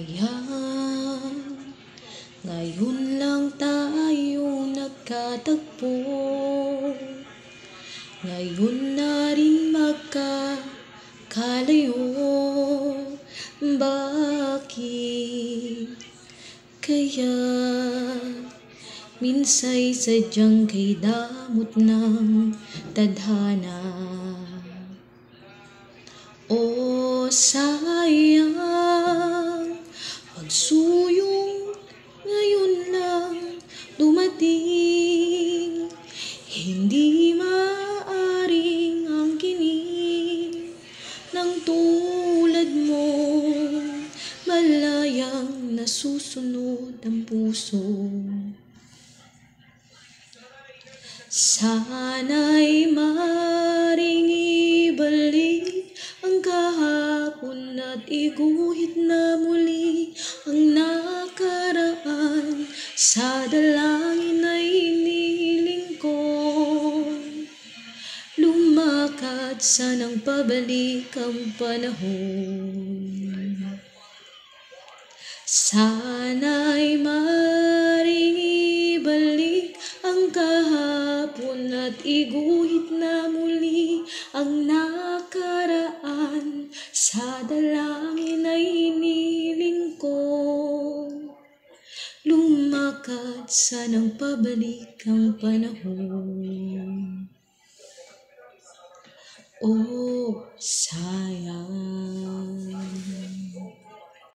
kaya ngayon lang tayo nagkatagpo, ngayon na rin magkakalayo. Bakit kaya minsa'y sadyang kay damot ng tadhana? O sayang, pagsuyong ngayon lang dumating, hindi maaring angkinin ng tulad mo, malayang nasusunod ang puso. Sana'y maring ibalik ang kahapon at iguhit na muli ang nakaraan. Sa dalangin ay iniling ko, lumakad sanang pabalik ang panahon. Sana'y maring ibalik ang kahapon at iguhit na muli ang nakaraan. Sa dalangin ay iniling ko, lumakad sanang pabalik ang panahon. Oh, sayang.